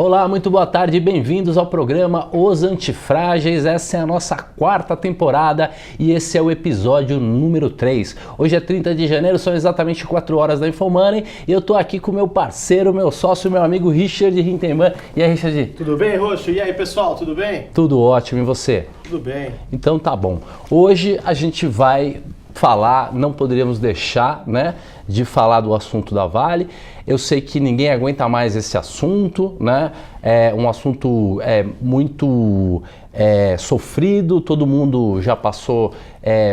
Olá, muito boa tarde, bem-vindos ao programa Os Antifrágeis. Essa é a nossa quarta temporada e esse é o episódio número 3. Hoje é 30 de janeiro, são exatamente 4 horas da Infomoney e eu tô aqui com meu parceiro, meu sócio, meu amigo Richard Rintemann. E aí, Richard? Tudo bem, Roxo? E aí, pessoal, tudo bem? Tudo ótimo, e você? Tudo bem. Então tá bom. Hoje a gente vai falar, não poderíamos deixar, né, de falar do assunto da Vale. Eu sei que ninguém aguenta mais esse assunto, né? É um assunto muito sofrido, todo mundo já passou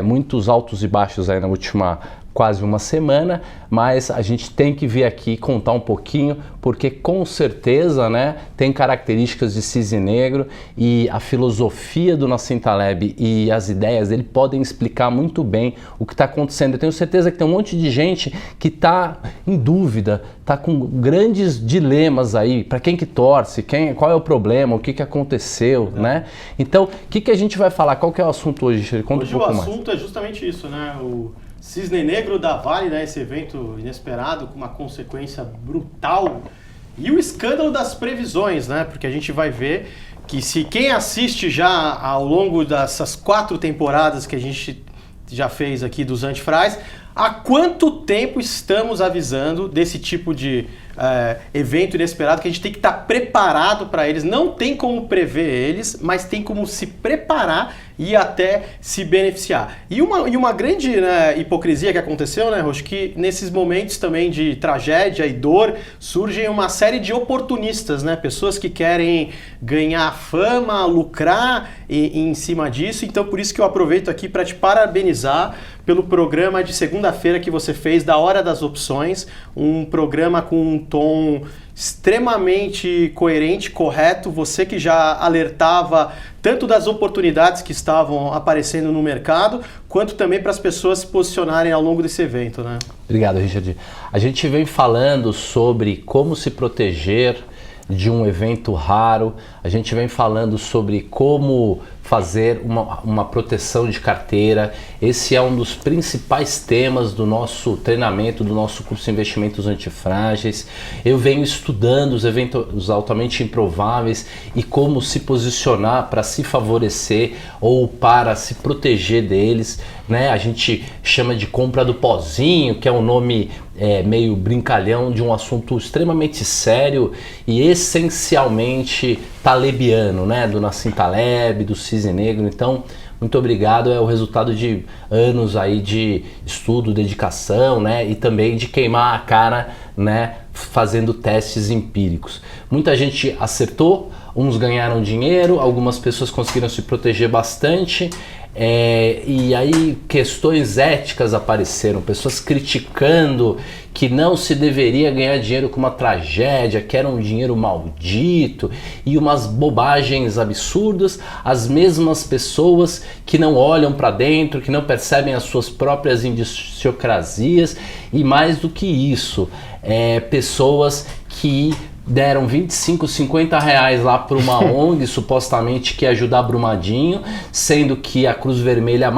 muitos altos e baixos aí na última quase uma semana, mas a gente tem que vir aqui contar um pouquinho, porque com certeza, né, tem características de cisne negro e a filosofia do Nassim Taleb e as ideias dele podem explicar muito bem o que está acontecendo. Eu tenho certeza que tem um monte de gente que está em dúvida, está com grandes dilemas aí, para quem que torce, qual é o problema, o que aconteceu, né? Então, o que a gente vai falar? Qual que é o assunto hoje? Conta hoje um pouco o mais. assunto é justamente isso, né? O Cisne Negro da Vale, né? Esse evento inesperado com uma consequência brutal e o escândalo das previsões, né? Porque a gente vai ver que se quem assiste já ao longo dessas 4 temporadas que a gente já fez aqui dos Antifrágeis, há quanto tempo estamos avisando desse tipo de evento inesperado que a gente tem que estar preparado para eles. Não tem como prever eles, mas tem como se preparar e até se beneficiar. E uma grande, né, hipocrisia que aconteceu, né, Roxo, que nesses momentos também de tragédia e dor surgem uma série de oportunistas, né, pessoas que querem ganhar fama, lucrar em cima disso. Então por isso que eu aproveito aqui para te parabenizar pelo programa de segunda-feira que você fez, da Hora das Opções, um programa com um tom extremamente coerente, correto, você que já alertava tanto das oportunidades que estavam aparecendo no mercado, quanto também para as pessoas se posicionarem ao longo desse evento, né? Obrigado, Richard. A gente vem falando sobre como se proteger de um evento raro, a gente vem falando sobre como fazer uma proteção de carteira. Esse é um dos principais temas do nosso treinamento, do nosso curso de investimentos antifrágeis. Eu venho estudando os eventos altamente improváveis e como se posicionar para se favorecer ou para se proteger deles, né? A gente chama de compra do pozinho, que é um nome meio brincalhão de um assunto extremamente sério e essencialmente talebiano, né? Do Nassim Taleb, do Cisne Negro. Então, muito obrigado, é o resultado de anos aí de estudo, dedicação, né? E também de queimar a cara, né? Fazendo testes empíricos. Muita gente acertou, uns ganharam dinheiro, algumas pessoas conseguiram se proteger bastante. E aí questões éticas apareceram, pessoas criticando que não se deveria ganhar dinheiro com uma tragédia, que era um dinheiro maldito e umas bobagens absurdas. As mesmas pessoas que não olham para dentro, que não percebem as suas próprias idiosincrasias e mais do que isso, pessoas que deram 25, 50 reais lá para uma ONG supostamente que ia ajudar Brumadinho, sendo que a Cruz Vermelha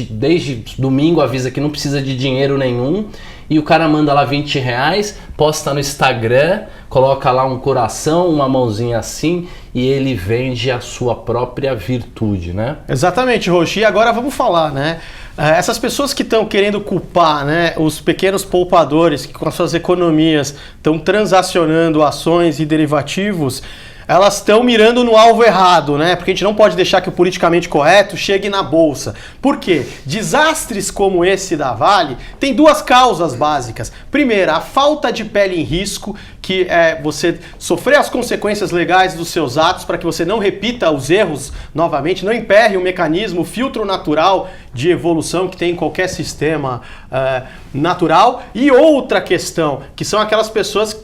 desde domingo avisa que não precisa de dinheiro nenhum, e o cara manda lá 20 reais, posta no Instagram, coloca lá um coração, uma mãozinha assim, e ele vende a sua própria virtude, né? Exatamente, Roxo. E agora vamos falar, né? Essas pessoas que estão querendo culpar, né, os pequenos poupadores que com as suas economias estão transacionando ações e derivativos, elas estão mirando no alvo errado, né? Porque a gente não pode deixar que o politicamente correto chegue na bolsa. Por quê? Desastres como esse da Vale tem 2 causas básicas. Primeira, a falta de pele em risco, que é você sofrer as consequências legais dos seus atos para que você não repita os erros novamente, não emperre o mecanismo, o filtro natural de evolução que tem em qualquer sistema natural. E outra questão, que são aquelas pessoas,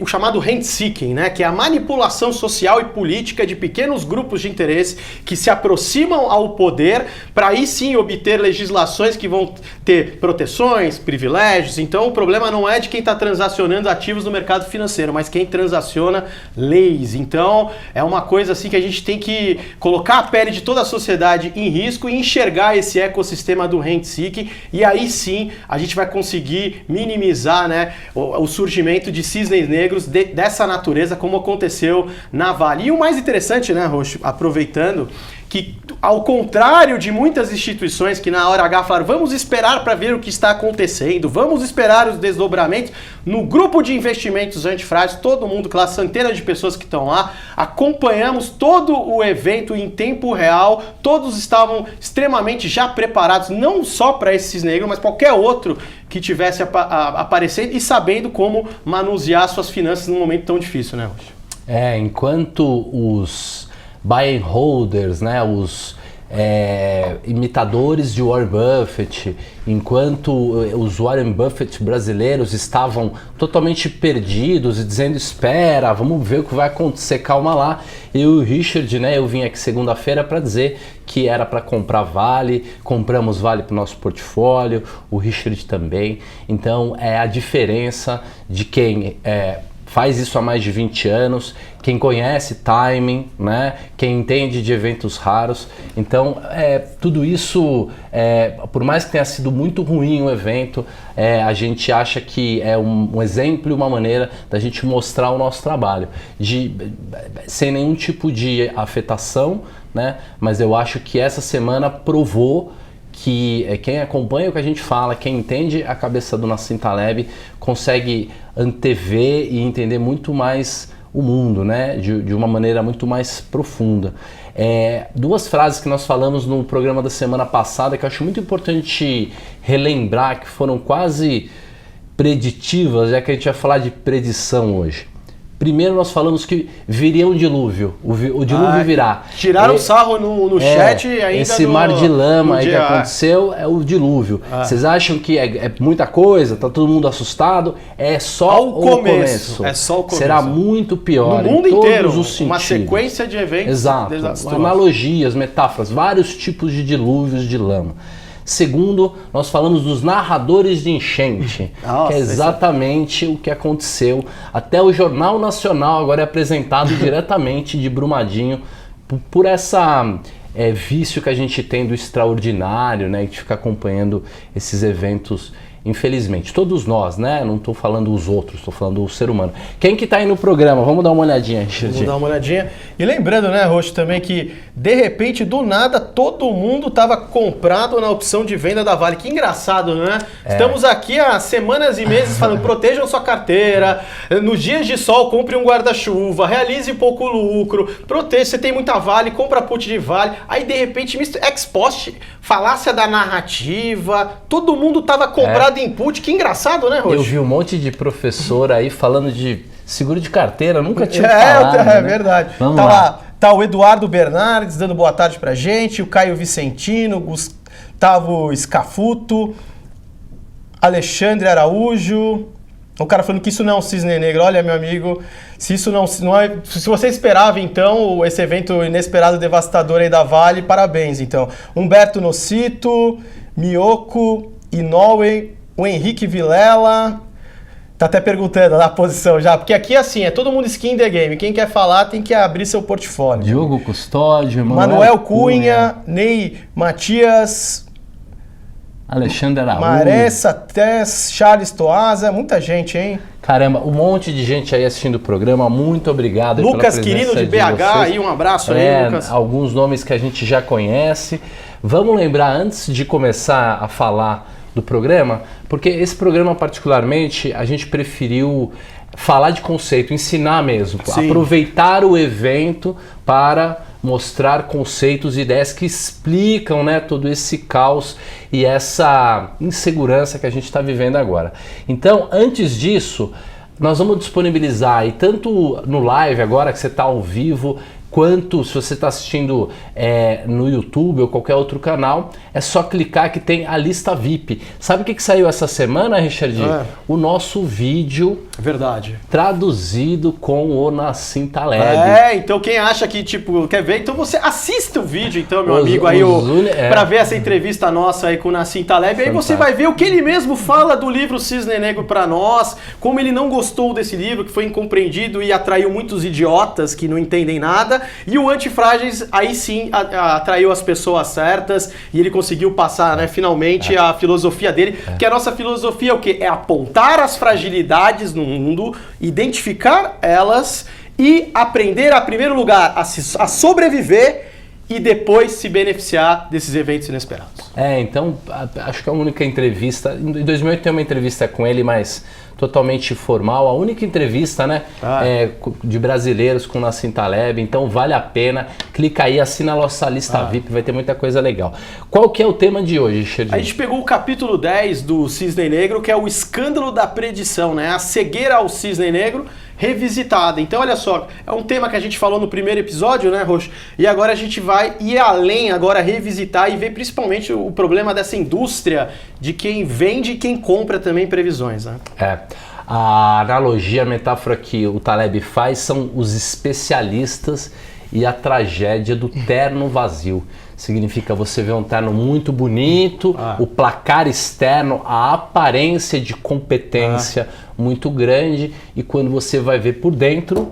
o chamado rent seeking, né? Que é a manipulação social e política de pequenos grupos de interesse que se aproximam ao poder para aí sim obter legislações que vão ter proteções, privilégios. Então o problema não é de quem está transacionando ativos no mercado financeiro, mas quem transaciona leis. Então é uma coisa assim que a gente tem que colocar a pele de toda a sociedade em risco e enxergar esse ecossistema do rent seeking, e aí sim a gente vai conseguir minimizar, né, o surgimento de cisnes negros dessa natureza, como aconteceu na Vale. E o mais interessante, né, Roxo, aproveitando, que ao contrário de muitas instituições que na hora H falaram, vamos esperar para ver o que está acontecendo, vamos esperar os desdobramentos, no grupo de investimentos antifrágeis, todo mundo, aquela centena de pessoas que estão lá, acompanhamos todo o evento em tempo real, todos estavam extremamente já preparados, não só para esse cisne negro, mas qualquer outro que tivesse aparecendo e sabendo como manusear suas finanças num momento tão difícil, né, Roxo? Enquanto os buy and holders, né, os imitadores de Warren Buffett, enquanto os Warren Buffett brasileiros estavam totalmente perdidos e dizendo, espera, vamos ver o que vai acontecer, calma lá. E o Richard, né, eu vim aqui segunda-feira para dizer que era para comprar Vale, compramos Vale para o nosso portfólio, o Richard também. Então é a diferença de quem faz isso há mais de 20 anos, quem conhece timing, né? Quem entende de eventos raros. Então, tudo isso, por mais que tenha sido muito ruim o evento, a gente acha que é um exemplo e uma maneira da gente mostrar o nosso trabalho, sem nenhum tipo de afetação, né? Mas eu acho que essa semana provou que quem acompanha o que a gente fala, quem entende a cabeça do Nassim Taleb, consegue antever e entender muito mais o mundo, né? De uma maneira muito mais profunda. Duas frases que nós falamos no programa da semana passada que eu acho muito importante relembrar, que foram quase preditivas, já que a gente vai falar de predição hoje. Primeiro nós falamos que viria um dilúvio, o dilúvio virá. Tiraram sarro no chat ainda. Esse mar de lama aí que aconteceu é o dilúvio. Vocês acham que é muita coisa? Tá todo mundo assustado? É só o começo. É só o começo. Será muito pior no mundo em todos inteiro, os sentidos. uma sequência de eventos. Exato. Analogias, metáforas, vários tipos de dilúvios de lama. Segundo, nós falamos dos narradores de enchente, que é exatamente o que aconteceu. Até o Jornal Nacional agora é apresentado diretamente de Brumadinho por essa vício que a gente tem do extraordinário, né, de ficar acompanhando esses eventos. Infelizmente, todos nós, né? Não estou falando os outros, estou falando o ser humano. Quem que está aí no programa? Vamos dar uma olhadinha, Richard. Vamos dar uma olhadinha. E lembrando, né, Roxo, também que, de repente, do nada, todo mundo estava comprado na opção de venda da Vale. Que engraçado, né? Estamos aqui há semanas e meses falando, protejam sua carteira, nos dias de sol, compre um guarda-chuva, realize pouco lucro, proteja, você tem muita Vale, compra put de Vale. Aí, de repente, ex-post, falácia da narrativa, todo mundo estava comprado em put. Que engraçado, né, Roxo? Eu vi um monte de professor aí falando de seguro de carteira, nunca tinha falado. É verdade. Vamos lá. Tá o Eduardo Bernardes dando boa tarde pra gente, o Caio Vicentino, o Gustavo Scafuto, Alexandre Araújo. O cara falando que isso não é um cisne negro. Olha, meu amigo, se isso não é... Se você esperava, então, esse evento inesperado, devastador aí da Vale, parabéns, então. Humberto Nocito, Miyoko, Inoue, o Henrique Vilela... Tá até perguntando na posição já, porque aqui assim, é todo mundo skin the game. Quem quer falar tem que abrir seu portfólio. Diogo Custódio, Manuel Cunha, Ney Matias... Alexandre Araújo, Maressa, Tess, Charles Toaza, muita gente, hein? Caramba, um monte de gente aí assistindo o programa, muito obrigado. Lucas Quirino de BH, aí um abraço aí, Lucas. Alguns nomes que a gente já conhece. Vamos lembrar, antes de começar a falar do programa, porque esse programa particularmente, a gente preferiu falar de conceito, ensinar mesmo, Sim. Aproveitar o evento para mostrar conceitos e ideias que explicam, né, todo esse caos e essa insegurança que a gente está vivendo agora. Então, antes disso, nós vamos disponibilizar, e tanto no live agora que você está ao vivo, quanto se você está assistindo no YouTube ou qualquer outro canal, é só clicar que tem a lista VIP. Sabe o que saiu essa semana, Richard? O nosso vídeo traduzido com o Nassim Taleb. Então quem acha que quer ver, então você assista o vídeo, então, meu amigo, aí para ver essa entrevista nossa aí com o Nassim Taleb. Aí você vai ver o que ele mesmo fala do livro Cisne Negro para nós, como ele não gostou desse livro, que foi incompreendido e atraiu muitos idiotas que não entendem nada. E o Antifrágeis, aí sim, atraiu as pessoas certas e ele conseguiu passar, né, finalmente a filosofia dele. Que a nossa filosofia é o quê? É apontar as fragilidades no mundo, identificar elas e aprender, a primeiro lugar, a sobreviver e depois se beneficiar desses eventos inesperados. Então, acho que a única entrevista... Em 2008 tem uma entrevista com ele, mas totalmente formal. A única entrevista, né, de brasileiros com o Nassim Taleb. Então, vale a pena. Clica aí, assina a nossa lista VIP, vai ter muita coisa legal. Qual que é o tema de hoje, Richard? A gente pegou o capítulo 10 do Cisne Negro, que é o escândalo da predição, né? A cegueira ao Cisne Negro revisitada. Então, olha só, é um tema que a gente falou no primeiro episódio, né, Roxo? E agora a gente vai ir além, agora revisitar e ver principalmente o problema dessa indústria de quem vende e quem compra também previsões, né? A analogia, a metáfora que o Taleb faz são os especialistas e a tragédia do terno vazio. Significa você ver um terno muito bonito, o placar externo, a aparência de competência muito grande, e quando você vai ver por dentro...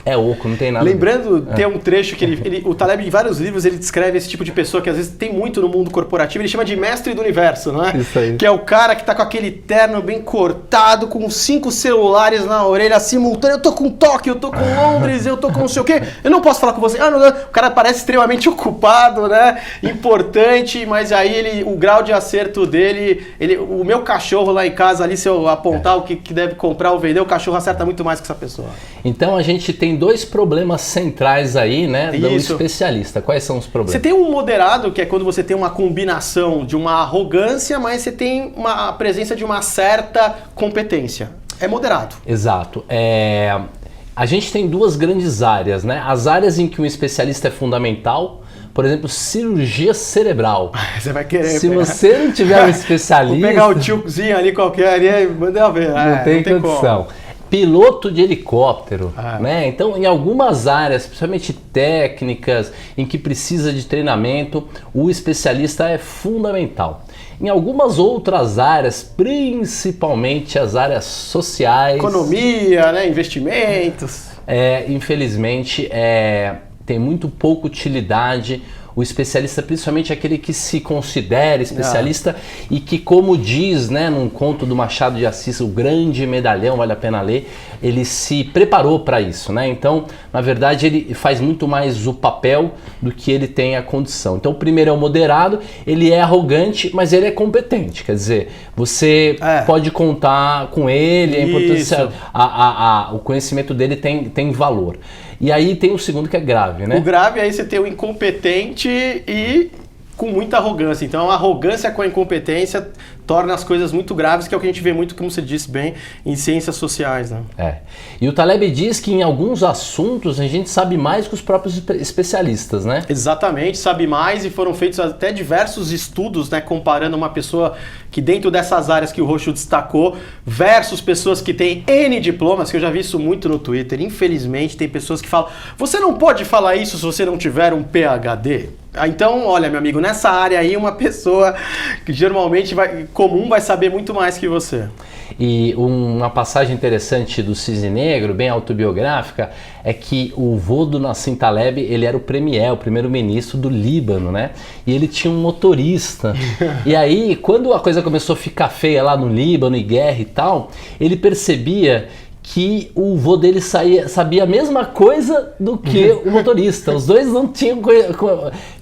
É oco, não tem nada. Lembrando, tem um trecho que o Taleb, em vários livros, ele descreve esse tipo de pessoa que às vezes tem muito no mundo corporativo, ele chama de mestre do universo, não é? Isso aí. Que é o cara que tá com aquele terno bem cortado, com 5 celulares na orelha simultâneo. Eu tô com Tóquio, eu tô com Londres, eu tô com não sei o quê. Eu não posso falar com você. Não. O cara parece extremamente ocupado, né? Importante, mas aí o grau de acerto dele... O meu cachorro lá em casa, ali, se eu apontar o que deve comprar ou vender, o cachorro acerta muito mais que essa pessoa. Então a gente tem 2 problemas centrais aí, né, do especialista. Quais são os problemas? Você tem um moderado, que é quando você tem uma combinação de uma arrogância, mas você tem a presença de uma certa competência. É moderado. Exato. A gente tem 2 grandes áreas, né? As áreas em que um especialista é fundamental, por exemplo, cirurgia cerebral. Você vai querer Se você não tiver um especialista... Vou pegar o tiozinho ali qualquer ali e mandar ver. Não tem condição. Como. Piloto de helicóptero, né? Então, em algumas áreas, principalmente técnicas, em que precisa de treinamento, o especialista é fundamental. Em algumas outras áreas, principalmente as áreas sociais... Economia, né? Investimentos... Infelizmente, tem muito pouca utilidade. O especialista, principalmente aquele que se considera especialista e que, como diz, né, num conto do Machado de Assis, o grande medalhão, vale a pena ler, ele se preparou para isso, né? Então, na verdade, ele faz muito mais o papel do que ele tem a condição. Então, o primeiro é o moderado, ele é arrogante, mas ele é competente. Quer dizer, você pode contar com ele, a importância, o conhecimento dele tem valor. E aí tem o segundo, que é grave, né? O grave, aí você tem o incompetente e com muita arrogância. Então a arrogância com a incompetência torna as coisas muito graves, que é o que a gente vê muito, como você disse bem, em ciências sociais, né? E o Taleb diz que em alguns assuntos a gente sabe mais que os próprios especialistas, né? Exatamente, sabe mais, e foram feitos até diversos estudos, né, comparando uma pessoa que dentro dessas áreas que o Roxo destacou, versus pessoas que têm N diplomas, que eu já vi isso muito no Twitter. Infelizmente, tem pessoas que falam, você não pode falar isso se você não tiver um PhD. Então, olha, meu amigo, nessa área aí, uma pessoa que geralmente comum vai saber muito mais que você. E uma passagem interessante do Cisne Negro, bem autobiográfica, é que o vô do Nassim Taleb, ele era o premier, o primeiro-ministro do Líbano, né? E ele tinha um motorista. E aí, quando a coisa começou a ficar feia lá no Líbano, e guerra e tal, ele percebia que o vô dele sabia a mesma coisa do que o motorista. Os dois não tinham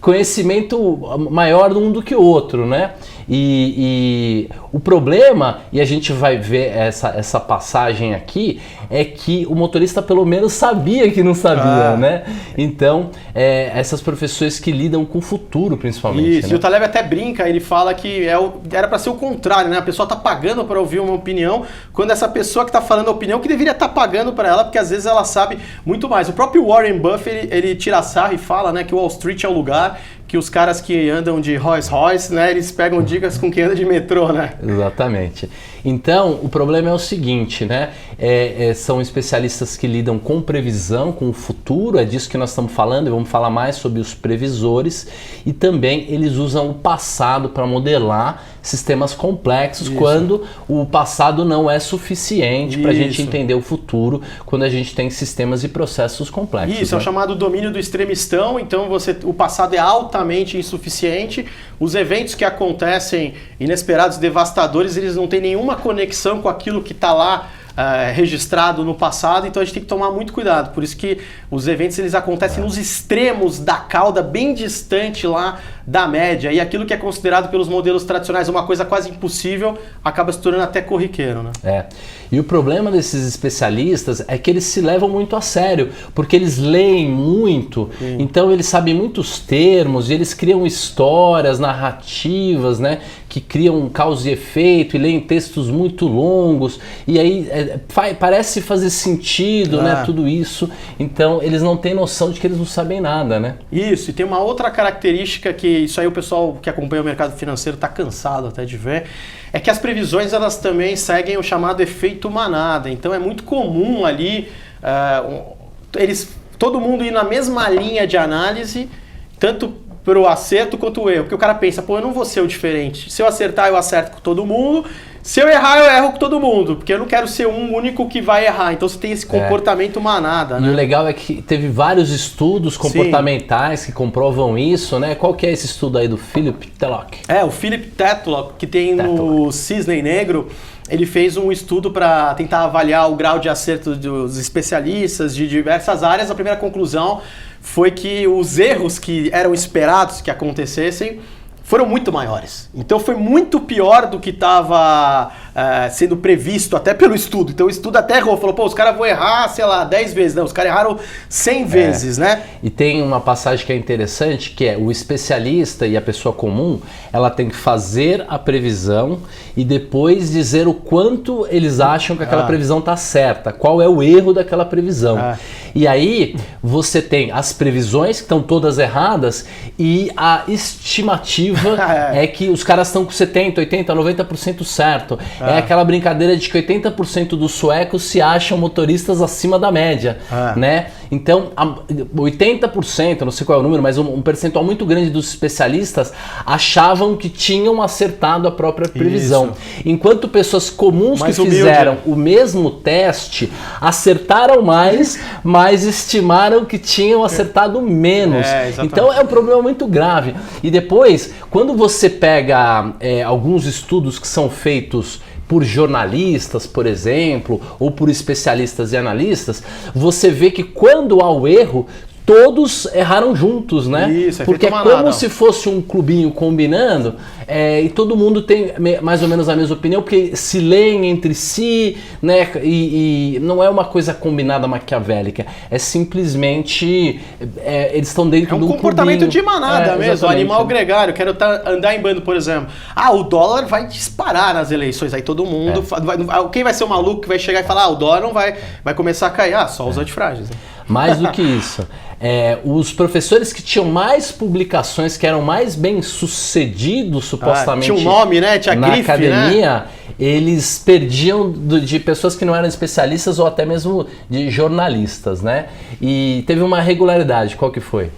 conhecimento maior um do que o outro, né? E o problema, e a gente vai ver essa passagem aqui, é que o motorista pelo menos sabia que não sabia, né? Então, essas profissões que lidam com o futuro, principalmente. Isso, né? E o Taleb até brinca, ele fala que era para ser o contrário, né? A pessoa tá pagando para ouvir uma opinião, quando essa pessoa que tá falando a opinião que deveria estar pagando para ela, porque às vezes ela sabe muito mais. O próprio Warren Buffett, ele tira sarro e fala, né, que Wall Street é o lugar que os caras que andam de Rolls Royce, né, eles pegam dicas com quem anda de metrô, né? Exatamente. Então, o problema é o seguinte, né? São especialistas que lidam com previsão, com o futuro, é disso que nós estamos falando, e vamos falar mais sobre os previsores, e também eles usam o passado para modelar sistemas complexos quando o passado não é suficiente para a gente entender o futuro, quando a gente tem sistemas e processos complexos. Isso, é o chamado domínio do extremistão, então o passado é altamente insuficiente, os eventos que acontecem inesperados, devastadores, eles não têm nenhuma conexão com aquilo que está lá registrado no passado, então a gente tem que tomar muito cuidado. Por isso que os eventos eles acontecem nos extremos da cauda, bem distante lá da média, e aquilo que é considerado pelos modelos tradicionais uma coisa quase impossível, acaba se tornando até corriqueiro, né? E o problema desses especialistas é que eles se levam muito a sério, porque eles leem muito, então eles sabem muitos termos, e eles criam histórias, narrativas, né, que criam causa e efeito, e leem textos muito longos, e aí parece fazer sentido, né, tudo isso, então eles não têm noção de que eles não sabem nada, né? Isso, e tem uma outra característica que isso aí o pessoal que acompanha o mercado financeiro está cansado até de ver, é que as previsões elas também seguem o chamado efeito manada. Então é muito comum ali todo mundo ir na mesma linha de análise, tanto para o acerto quanto o erro. Porque o cara pensa, pô, eu não vou ser o diferente. Se eu acertar, eu acerto com todo mundo. Se eu errar, eu erro com todo mundo. Porque eu não quero ser um único que vai errar. Então você tem esse comportamento manada, né? E o legal é que teve vários estudos comportamentais que comprovam isso, né? Qual que é esse estudo aí do Philip Tetlock? O Philip Tetlock, que tem no Cisne Negro, ele fez um estudo para tentar avaliar o grau de acerto dos especialistas de diversas áreas. A primeira conclusão foi que os erros que eram esperados que acontecessem foram muito maiores. Então foi muito pior do que estava sendo previsto até pelo estudo. Então o estudo até errou, falou, pô, os caras vão errar, sei lá, 10 vezes. Não, os caras erraram 100 vezes, né? E tem uma passagem que é interessante, que é o especialista e a pessoa comum, ela tem que fazer a previsão e depois dizer o quanto eles acham que aquela previsão está certa, qual é o erro daquela previsão. E aí você tem as previsões que estão todas erradas e a estimativa é que os caras estão com 70%, 80%, 90% certo. É aquela brincadeira de que 80% dos suecos se acham motoristas acima da média, né? Então, 80%, não sei qual é o número, mas um percentual muito grande dos especialistas achavam que tinham acertado a própria previsão. Isso. Enquanto pessoas comuns mais que fizeram o mesmo teste acertaram mais, mas estimaram que tinham acertado menos. Então é um problema muito grave. E depois, quando você pega alguns estudos que são feitos por jornalistas, por exemplo, ou por especialistas e analistas, você vê que quando há o erro, todos erraram juntos, né? Isso, porque é como se fosse um clubinho combinando e todo mundo tem mais ou menos a mesma opinião, porque se leem entre si, né? E não é uma coisa combinada maquiavélica, é simplesmente eles estão dentro de um comportamento clubinho. De manada mesmo, animal gregário. Quero andar em bando, por exemplo. O dólar vai disparar nas eleições, aí todo mundo... Quem vai ser o maluco que vai chegar e falar, o dólar não vai começar a cair? Só os antifrágeis. Né? Mais do que isso, os professores que tinham mais publicações, que eram mais bem sucedidos, supostamente, tinha um nome, né? Tinha na grife, academia, né? Eles perdiam de pessoas que não eram especialistas ou até mesmo de jornalistas, né? E teve uma regularidade, qual que foi?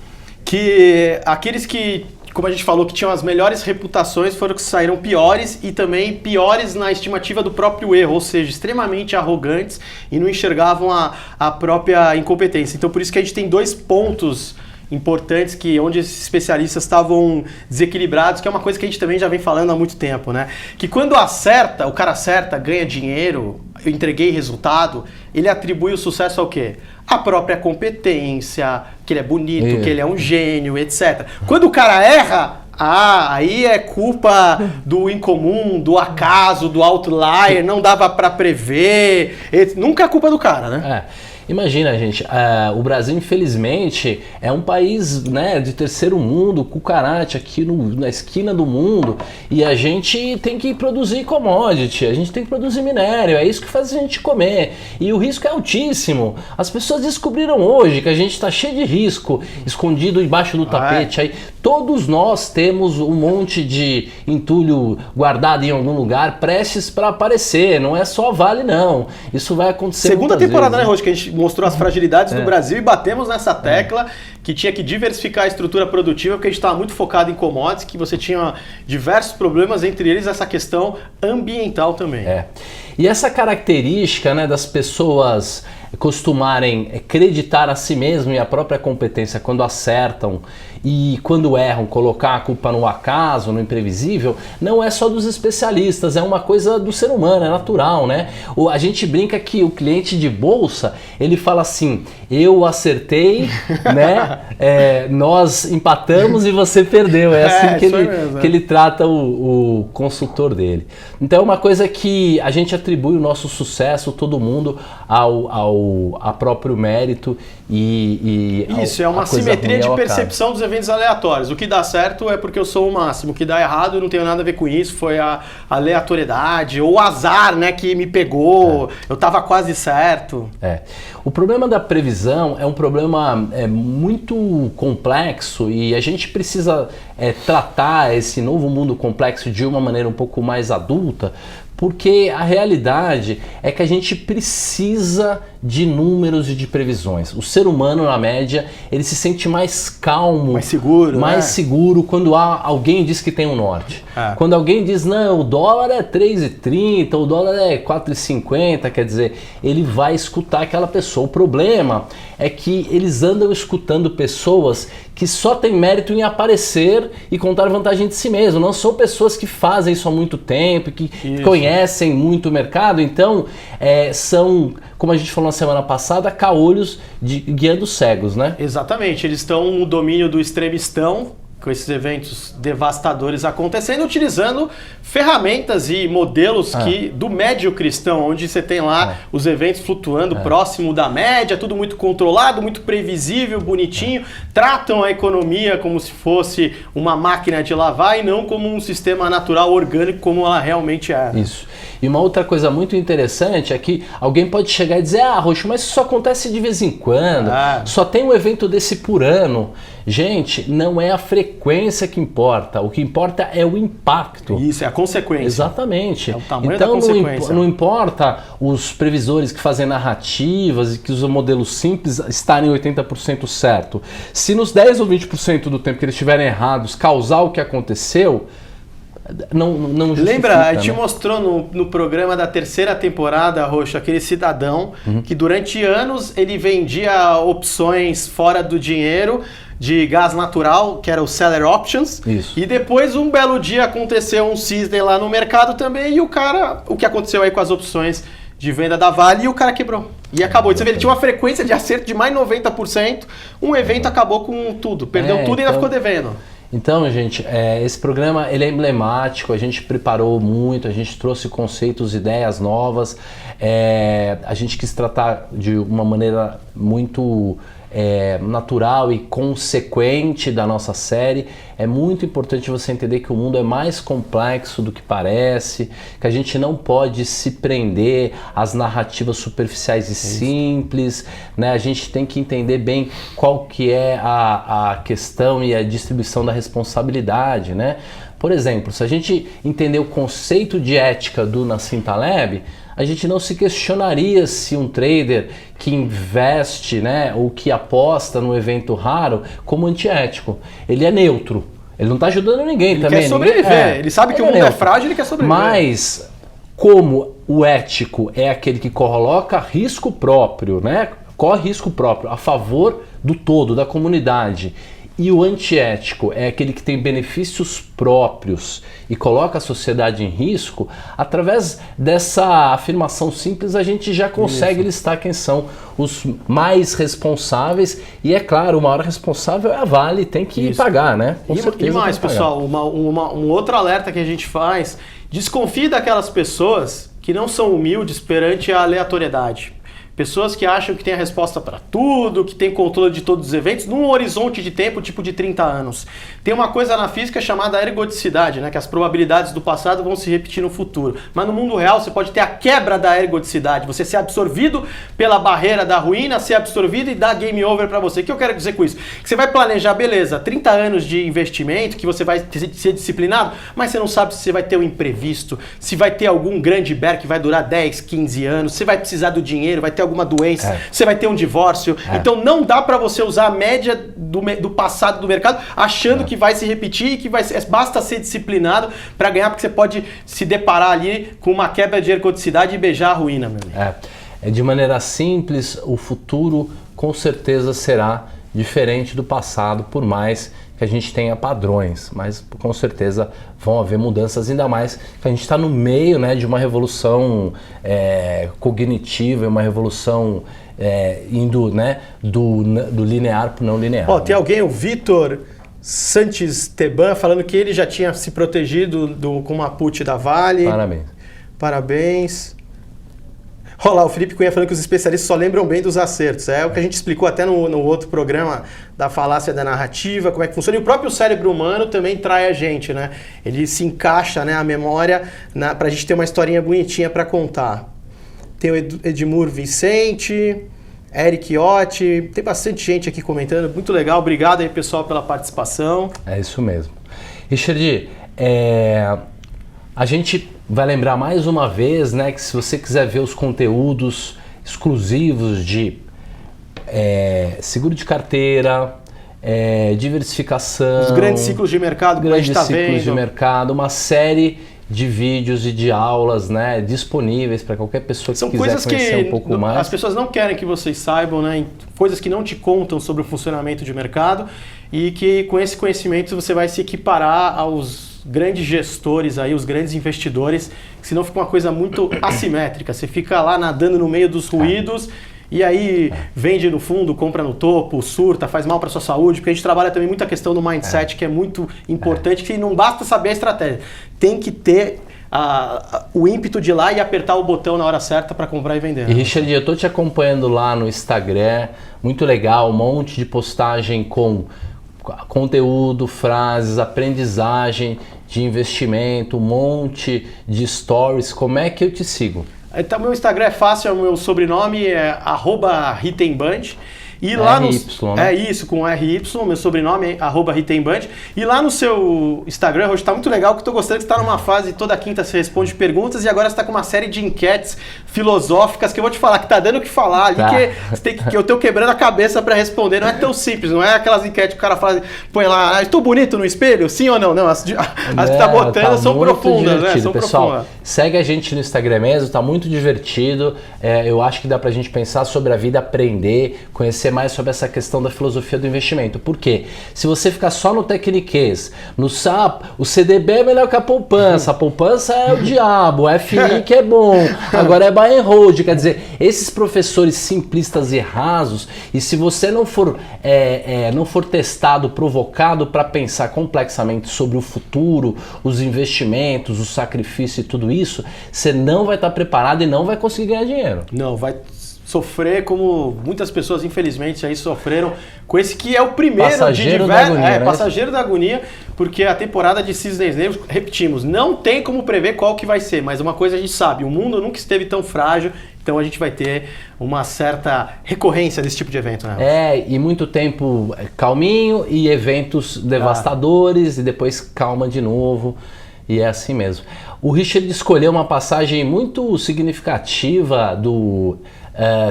Que aqueles que, como a gente falou, que tinham as melhores reputações foram os que saíram piores e também piores na estimativa do próprio erro, ou seja, extremamente arrogantes e não enxergavam a própria incompetência. Então por isso que a gente tem 2 pontos importantes onde esses especialistas estavam desequilibrados, que é uma coisa que a gente também já vem falando há muito tempo, né? Que quando o cara acerta, ganha dinheiro, eu entreguei resultado, ele atribui o sucesso ao quê? A própria competência, que ele é bonito, que ele é um gênio, etc. Quando o cara erra, aí é culpa do incomum, do acaso, do outlier, não dava para prever. Nunca é culpa do cara, né? Imagina, gente, o Brasil, infelizmente, é um país, né, de terceiro mundo, cucarate aqui na esquina do mundo, e a gente tem que produzir commodity, a gente tem que produzir minério, é isso que faz a gente comer, e o risco é altíssimo. As pessoas descobriram hoje que a gente está cheio de risco, escondido embaixo do tapete. Aí todos nós temos um monte de entulho guardado em algum lugar, prestes para aparecer, não é só Vale não, isso vai acontecer. Segunda temporada, vezes, né, Rocha, que a gente mostrou as fragilidades do Brasil e batemos nessa tecla que tinha que diversificar a estrutura produtiva, porque a gente estava muito focado em commodities, que você tinha diversos problemas, entre eles essa questão ambiental também. E essa característica, né, das pessoas costumarem acreditar a si mesmo e a própria competência quando acertam e quando erram, colocar a culpa no acaso, no imprevisível, não é só dos especialistas, é uma coisa do ser humano, é natural, né? A gente brinca que o cliente de bolsa, ele fala assim, eu acertei, né? Nós empatamos e você perdeu, é assim que ele trata o consultor dele. Então é uma coisa que a gente atribui o nosso sucesso, todo mundo, a próprio mérito Isso, é uma simetria de percepção dos eventos aleatórios. O que dá certo é porque eu sou o máximo, o que dá errado eu não tenho nada a ver com isso, foi a aleatoriedade ou o azar, né, que me pegou, eu estava quase certo. O problema da previsão é um problema muito complexo e a gente precisa tratar esse novo mundo complexo de uma maneira um pouco mais adulta, porque a realidade é que a gente precisa de números e de previsões. O ser humano, na média, ele se sente mais calmo, mais seguro quando alguém diz que tem um norte. Quando alguém diz, não, o dólar é 3,30, o dólar é 4,50, quer dizer, ele vai escutar aquela pessoa. O problema é que eles andam escutando pessoas que só têm mérito em aparecer e contar vantagem de si mesmo. Não são pessoas que fazem isso há muito tempo, que conhecem muito o mercado. Então, são, como a gente falou na semana passada, caolhos guiando cegos, né? Exatamente. Eles estão no domínio do extremistão, com esses eventos devastadores acontecendo, utilizando ferramentas e modelos do médio cristão, onde você tem lá os eventos flutuando próximo da média, tudo muito controlado, muito previsível, bonitinho, tratam a economia como se fosse uma máquina de lavar e não como um sistema natural, orgânico, como ela realmente é. Isso. E uma outra coisa muito interessante é que alguém pode chegar e dizer, Roxo, mas isso só acontece de vez em quando, só tem um evento desse por ano. Gente, não é a frequência que importa, o que importa é o impacto. Isso, é a consequência. Exatamente. É o tamanho da consequência. Não importa os previsores que fazem narrativas e que usam modelos simples estarem 80% certo. Se nos 10 ou 20% do tempo que eles estiverem errados causar o que aconteceu, não justifica. Lembra, a gente mostrou no programa da terceira temporada, Roxo, aquele cidadão que durante anos ele vendia opções fora do dinheiro de gás natural, que era o Seller Options. Isso. E depois, um belo dia, aconteceu um cisne lá no mercado também e o que aconteceu aí com as opções de venda da Vale e o cara quebrou. E acabou. Você vê, ele tinha uma frequência de acerto de mais 90%, um evento acabou com tudo, perdeu tudo e ainda ficou devendo. Então, gente, esse programa ele é emblemático, a gente preparou muito, a gente trouxe conceitos, ideias novas, a gente quis tratar de uma maneira muito natural e consequente da nossa série. É muito importante você entender que o mundo é mais complexo do que parece, que a gente não pode se prender às narrativas superficiais e simples, né? A gente tem que entender bem qual que é a questão e a distribuição da responsabilidade, né? Por exemplo, se a gente entender o conceito de ética do Nassim Taleb, a gente não se questionaria se um trader que investe, né, ou que aposta no evento raro como antiético. Ele é neutro, ele não está ajudando ninguém ele também. Ele quer sobreviver, ele sabe que o mundo é frágil, ele quer sobreviver. Mas, como o ético é aquele que coloca risco próprio, né, corre risco próprio a favor do todo, da comunidade, E o antiético é aquele que tem benefícios próprios e coloca a sociedade em risco. Através dessa afirmação simples, a gente já consegue listar quem são os mais responsáveis. E é claro, o maior responsável é a Vale, tem que pagar, né? Com certeza E mais, tem que pessoal, um outro alerta que a gente faz: desconfie daquelas pessoas que não são humildes perante a aleatoriedade. Pessoas que acham que tem a resposta para tudo, que tem controle de todos os eventos, num horizonte de tempo tipo de 30 anos. Tem uma coisa na física chamada ergodicidade, né? Que as probabilidades do passado vão se repetir no futuro. Mas no mundo real você pode ter a quebra da ergodicidade, você ser absorvido pela barreira da ruína, ser absorvido e dar game over para você. O que eu quero dizer com isso? Que você vai planejar, beleza, 30 anos de investimento, que você vai ser disciplinado, mas você não sabe se você vai ter um imprevisto, se vai ter algum grande bear que vai durar 10, 15 anos, você vai precisar do dinheiro, vai ter alguma doença, você vai ter um divórcio. Então não dá para você usar a média do passado do mercado achando que vai se repetir e que basta ser disciplinado para ganhar, porque você pode se deparar ali com uma quebra de ergodicidade e beijar a ruína, meu amigo. De maneira simples, o futuro com certeza será diferente do passado, por mais que a gente tenha padrões, mas com certeza vão haver mudanças, ainda mais que a gente está no meio, né, de uma revolução cognitiva, uma revolução indo, né, do linear para o não linear. Tem alguém, o Vitor Santisteban, falando que ele já tinha se protegido com uma put da Vale. Parabéns. Olha lá, o Felipe Cunha falando que os especialistas só lembram bem dos acertos. É o que a gente explicou até no outro programa da falácia da narrativa, como é que funciona. E o próprio cérebro humano também trai a gente, né? Ele se encaixa, né, a memória pra gente ter uma historinha bonitinha para contar. Tem o Edmur Vicente, Eric Otti, tem bastante gente aqui comentando. Muito legal, obrigado aí, pessoal, pela participação. É isso mesmo. Richard, a gente vai lembrar mais uma vez, né, que se você quiser ver os conteúdos exclusivos de seguro de carteira, diversificação, os grandes ciclos de mercado, de mercado, uma série de vídeos e de aulas, né, disponíveis para qualquer pessoa que quiser conhecer um pouco mais. As pessoas não querem que vocês saibam, né, coisas que não te contam sobre o funcionamento de mercado, e que com esse conhecimento você vai se equiparar aos grandes gestores aí, os grandes investidores, senão fica uma coisa muito assimétrica. Você fica lá nadando no meio dos ruídos e aí vende no fundo, compra no topo, surta, faz mal para sua saúde, porque a gente trabalha também muita questão do mindset, que é muito importante, que não basta saber a estratégia, tem que ter o ímpeto de ir lá e apertar o botão na hora certa para comprar e vender. E Richard, eu tô te acompanhando lá no Instagram, muito legal, um monte de postagem com conteúdo, frases, aprendizagem de investimento, um monte de stories. Como é que eu te sigo? Então, meu Instagram é fácil, o meu sobrenome é @Rittenband. E lá no isso, com RY, meu sobrenome é @Rittenband. E lá no seu Instagram, hoje está muito legal, que eu estou gostando que você está numa fase, toda quinta você responde perguntas, e agora você está com uma série de enquetes filosóficas que eu vou te falar, que tá dando o que falar ali, que eu estou quebrando a cabeça para responder. Não é tão simples, não é aquelas enquetes que o cara fala, põe lá, estou bonito no espelho? Sim ou não? Não, as que tá botando são profundas, né? São pessoal, profundas. Segue a gente no Instagram mesmo, tá muito divertido. Eu acho que dá pra gente pensar sobre a vida, aprender, conhecer mais sobre essa questão da filosofia do investimento. Por quê? Se você ficar só no tecniquez, no SAP, o CDB é melhor que a poupança é o diabo, o FI que é bom, agora é buy and hold, quer dizer, esses professores simplistas e rasos, e se você não for testado, provocado para pensar complexamente sobre o futuro, os investimentos, o sacrifício e tudo isso, você não vai estar preparado e não vai conseguir ganhar dinheiro. Não, vai sofrer como muitas pessoas, infelizmente, aí sofreram com esse que é o primeiro passageiro da agonia, passageiro da agonia, porque a temporada de Cisnes Negros, repetimos, não tem como prever qual que vai ser, mas uma coisa a gente sabe, o mundo nunca esteve tão frágil, então a gente vai ter uma certa recorrência desse tipo de evento, né? E muito tempo calminho e eventos devastadores e depois calma de novo, e é assim mesmo. O Richard escolheu uma passagem muito significativa do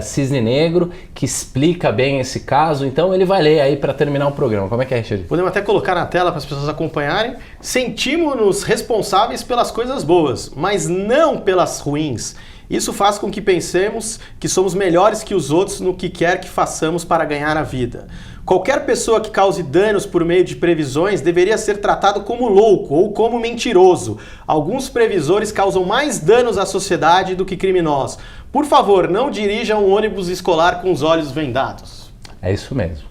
Cisne Negro, que explica bem esse caso, então ele vai ler aí para terminar o programa. Como é que é, Richard? Podemos até colocar na tela para as pessoas acompanharem. Sentimos-nos responsáveis pelas coisas boas, mas não pelas ruins. Isso faz com que pensemos que somos melhores que os outros no que quer que façamos para ganhar a vida. Qualquer pessoa que cause danos por meio de previsões deveria ser tratado como louco ou como mentiroso. Alguns previsores causam mais danos à sociedade do que criminosos. Por favor, não dirija um ônibus escolar com os olhos vendados. É isso mesmo.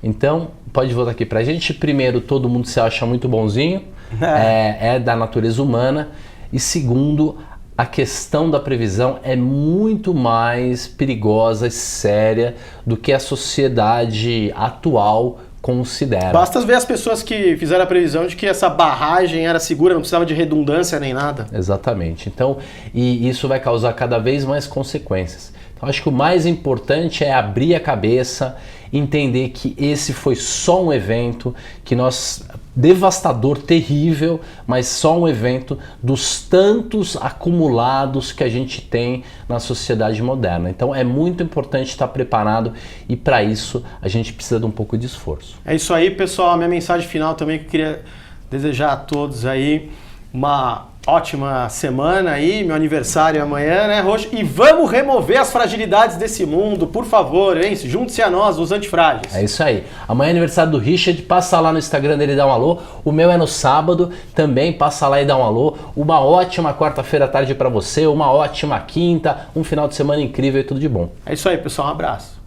Então, pode voltar aqui pra gente. Primeiro, todo mundo se acha muito bonzinho, é da natureza humana. E segundo, a questão da previsão é muito mais perigosa e séria do que a sociedade atual considera. Basta ver as pessoas que fizeram a previsão de que essa barragem era segura, não precisava de redundância nem nada. Exatamente. Então, e isso vai causar cada vez mais consequências. Então, acho que o mais importante é abrir a cabeça, entender que esse foi só um evento, que devastador, terrível, mas só um evento dos tantos acumulados que a gente tem na sociedade moderna. Então é muito importante estar preparado e para isso a gente precisa de um pouco de esforço. É isso aí, pessoal. A minha mensagem final também que eu queria desejar a todos aí uma ótima semana aí, meu aniversário é amanhã, né, Roxo? E vamos remover as fragilidades desse mundo, por favor, hein? Junte-se a nós, os antifrágeis. É isso aí. Amanhã é aniversário do Richard, passa lá no Instagram dele e dá um alô. O meu é no sábado, também passa lá e dá um alô. Uma ótima quarta-feira à tarde para você, uma ótima quinta, um final de semana incrível e tudo de bom. É isso aí, pessoal, um abraço.